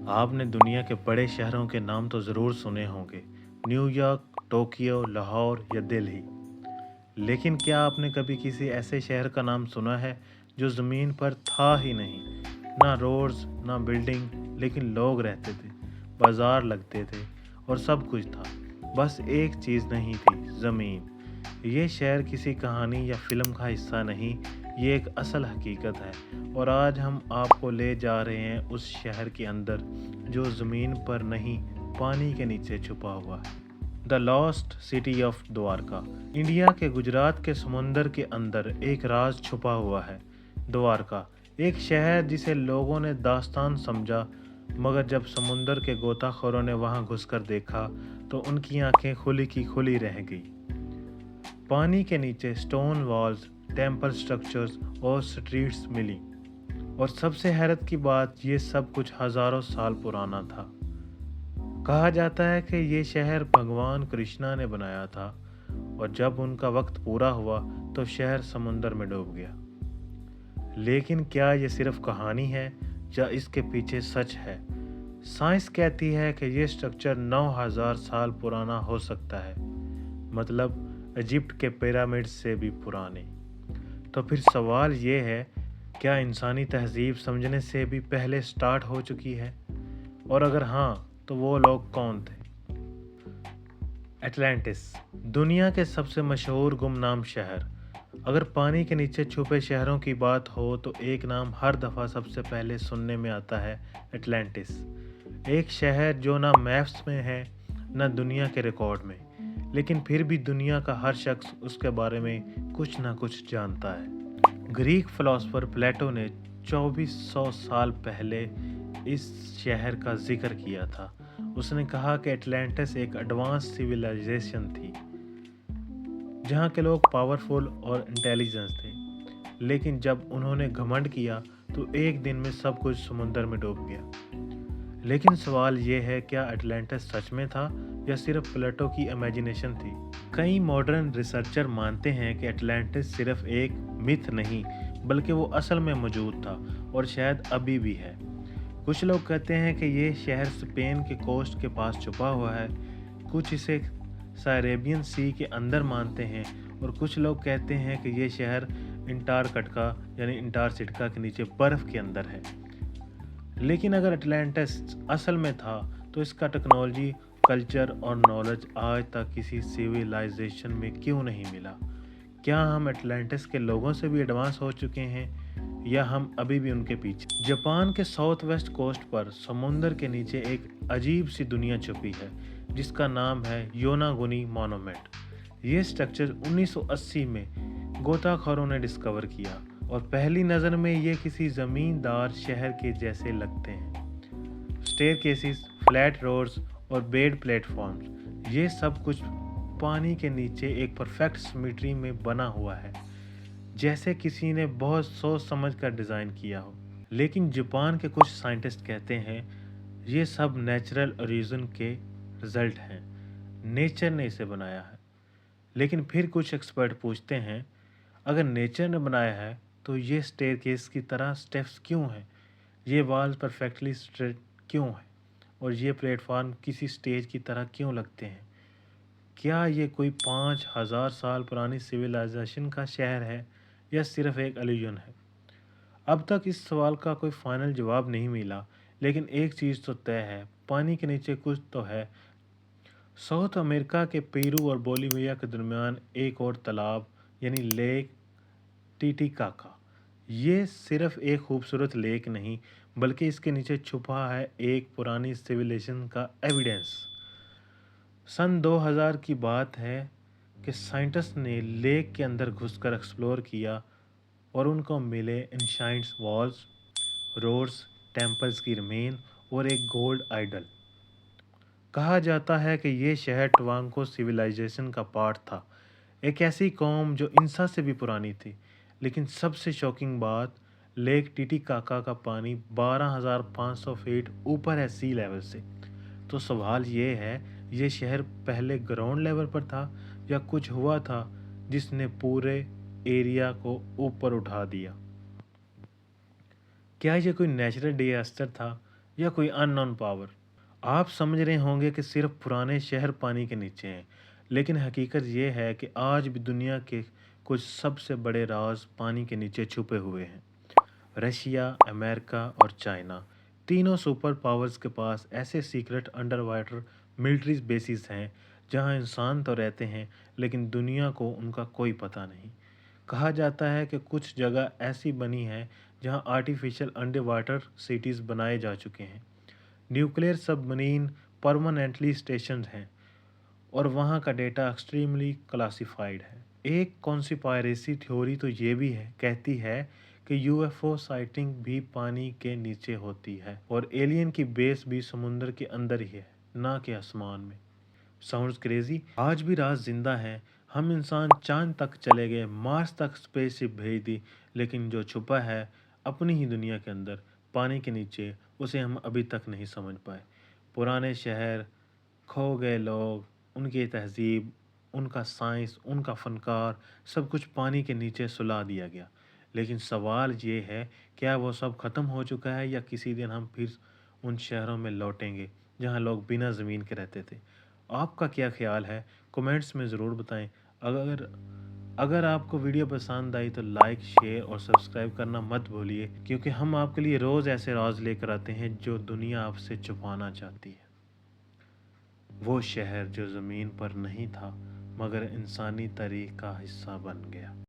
आपने दुनिया के बड़े शहरों के नाम तो ज़रूर सुने होंगे, न्यूयॉर्क, टोक्यो, लाहौर या दिल्ली। लेकिन क्या आपने कभी किसी ऐसे शहर का नाम सुना है जो ज़मीन पर था ही नहीं? ना रोड्स, ना बिल्डिंग, लेकिन लोग रहते थे, बाजार लगते थे और सब कुछ था। बस एक चीज़ नहीं थी, ज़मीन। ये शहर किसी कहानी या फिल्म का हिस्सा नहीं, ये एक असल हकीकत है। और आज हम आपको ले जा रहे हैं उस शहर के अंदर जो ज़मीन पर नहीं, पानी के नीचे छुपा हुआ है। The lost city of Dwarka. India के गुजरात के समुंदर के अंदर एक राज छुपा हुआ है। द्वारका, एक शहर जिसे लोगों ने दास्तान समझा, मगर जब समुंदर के गोताखोरों ने वहां घुसकर देखा तो उनकी आंखें खुली की खुली रह गई। पानी के नीचे स्टोन वॉल्स, टेम्पल स्ट्रक्चर्स और स्ट्रीट्स मिली। और सबसे हैरत की बात, ये सब कुछ हजारों साल पुराना था। कहा जाता है कि ये शहर भगवान कृष्णा ने बनाया था और जब उनका वक्त पूरा हुआ तो शहर समुंदर में डूब गया। लेकिन क्या ये सिर्फ कहानी है या इसके पीछे सच है? साइंस कहती है कि ये स्ट्रक्चर 9000 साल पुराना हो सकता है, मतलब इजिप्ट के पिरामिड से भी पुराने। तो फिर सवाल ये है, क्या इंसानी तहजीब समझने से भी पहले स्टार्ट हो चुकी है? और अगर हाँ, तो वो लोग कौन थे? एटलांटिस, दुनिया के सबसे मशहूर गुमनाम शहर। अगर पानी के नीचे छुपे शहरों की बात हो तो एक नाम हर दफ़ा सबसे पहले सुनने में आता है, एटलांटिस। एक शहर जो ना मैप्स में है, ना दुनिया के रिकॉर्ड में, लेकिन फिर भी दुनिया का हर शख्स उसके बारे में कुछ ना कुछ जानता है। ग्रीक फिलोसोफर प्लेटो ने 2400 साल पहले इस शहर का जिक्र किया था। उसने कहा कि एटलांटिस एक एडवांस सिविलाइजेशन थी जहाँ के लोग पावरफुल और इंटेलिजेंस थे। लेकिन जब उन्होंने घमंड किया तो एक दिन में सब कुछ समुंदर में डूब गया। लेकिन सवाल ये है, क्या एटलांटिस सच में था या सिर्फ प्लेटो की इमेजिनेशन थी? कई मॉडर्न रिसर्चर मानते हैं कि एटलांटिस सिर्फ एक मिथ नहीं, बल्कि वो असल में मौजूद था और शायद अभी भी है। कुछ लोग कहते हैं कि ये शहर स्पेन के कोस्ट के पास छुपा हुआ है, कुछ इसे अरेबियन सी के अंदर मानते हैं और कुछ लोग कहते हैं कि ये शहर अंटार्कटिका यानी अंटार्कटिका के नीचे बर्फ़ के अंदर है। लेकिन अगर अटलांटिस असल में था तो इसका टेक्नोलॉजी, कल्चर और नॉलेज आज तक किसी सिविलाइजेशन में क्यों नहीं मिला? क्या हम एटलांटिस के लोगों से भी एडवांस हो चुके हैं या हम अभी भी उनके पीछे? जापान के साउथ वेस्ट कोस्ट पर समुंदर के नीचे एक अजीब सी दुनिया छुपी है जिसका नाम है योनागुनी मोनूमेंट। ये स्ट्रक्चर 1980 में गोताखोरों ने डिस्कवर किया और पहली नज़र में ये किसी ज़मींदार शहर के जैसे लगते हैं। स्टेयरकेसेस, फ्लैट रोड्स और बेड प्लेटफॉर्म्स, ये सब कुछ पानी के नीचे एक परफेक्ट सिमेट्री में बना हुआ है, जैसे किसी ने बहुत सोच समझ कर डिज़ाइन किया हो। लेकिन जापान के कुछ साइंटिस्ट कहते हैं ये सब नेचुरल ओरिजिन के रिजल्ट हैं, नेचर ने इसे बनाया है। लेकिन फिर कुछ एक्सपर्ट पूछते हैं, अगर नेचर ने बनाया है तो ये स्टेयरकेस की तरह स्टेप्स क्यों हैं? ये वाल परफेक्टली स्ट्रेट क्यों है? और ये प्लेटफॉर्म किसी स्टेज की तरह क्यों लगते हैं? क्या ये कोई 5000 साल पुरानी सिविलाइजेशन का शहर है या सिर्फ एक इल्यूजन है? अब तक इस सवाल का कोई फाइनल जवाब नहीं मिला, लेकिन एक चीज़ तो तय है, पानी के नीचे कुछ तो है। साउथ अमेरिका के पेरू और बोलिविया के दरमियान एक और तालाब यानी लेक टिटिकाका। ये सिर्फ एक खूबसूरत लेक नहीं, बल्कि इसके नीचे छुपा है एक पुरानी सिविलाइजेशन का एविडेंस। सन 2000 की बात है कि साइंटिस्ट ने लेक के अंदर घुसकर एक्सप्लोर किया और उनको मिले एंशाइंट वॉल्स, रोड्स, टेम्पल्स की रिमेन और एक गोल्ड आइडल। कहा जाता है कि ये शहर टवांको सिविलाइजेशन का पार्ट था, एक ऐसी कौम जो इंसा से भी पुरानी थी। लेकिन सबसे शॉकिंग बात, लेक टिटिकाका का पानी 12,500 फीट ऊपर है सी लेवल से। तो सवाल ये है, ये शहर पहले ग्राउंड लेवल पर था या कुछ हुआ था जिसने पूरे एरिया को ऊपर उठा दिया? क्या ये कोई नेचुरल डिजास्टर था या कोई अननोन पावर। आप समझ रहे होंगे कि सिर्फ पुराने शहर पानी के नीचे हैं, लेकिन हकीकत ये है कि आज भी दुनिया के कुछ सबसे बड़े राज पानी के नीचे छुपे हुए हैं। रशिया, अमेरिका और चाइना, तीनों सुपर पावर्स के पास ऐसे secret under water military bases हैं जहां इंसान तो रहते हैं, लेकिन दुनिया को उनका कोई पता नहीं। कहा जाता है कि कुछ जगह ऐसी बनी है जहां आर्टिफिशियल अंडर वाटर सिटीज़ बनाए जा चुके हैं। न्यूक्लियर सबमरीन परमानेंटली स्टेशन हैं और वहाँ का डेटा एक्सट्रीमली क्लासिफाइड है। एक कॉन्स्पिरेसी थ्योरी तो ये भी है कहती है कि यूएफओ साइटिंग भी पानी के नीचे होती है और एलियन की बेस भी समुद्र के अंदर ही है, ना कि आसमान में। साउंड्स क्रेजी, आज भी राज जिंदा है। हम इंसान चांद तक चले गए, मार्स तक स्पेसशिप भेज दी, लेकिन जो छुपा है अपनी ही दुनिया के अंदर, पानी के नीचे, उसे हम अभी तक नहीं समझ पाए। पुराने शहर, खो गए लोग, उनकी तहजीब, उनका साइंस, उनका फनकार, सब कुछ पानी के नीचे सुला दिया गया। लेकिन सवाल ये है, क्या वो सब ख़त्म हो चुका है या किसी दिन हम फिर उन शहरों में लौटेंगे जहाँ लोग बिना ज़मीन के रहते थे? आपका क्या ख्याल है? कमेंट्स में ज़रूर बताएं। अगर अगर आपको वीडियो पसंद आई तो लाइक, शेयर और सब्सक्राइब करना मत भूलिए, क्योंकि हम आपके लिए रोज़ ऐसे राज लेकर आते हैं जो दुनिया आपसे छुपाना चाहती है। वो शहर जो ज़मीन पर नहीं था, मगर इंसानी तारीख का हिस्सा बन गया।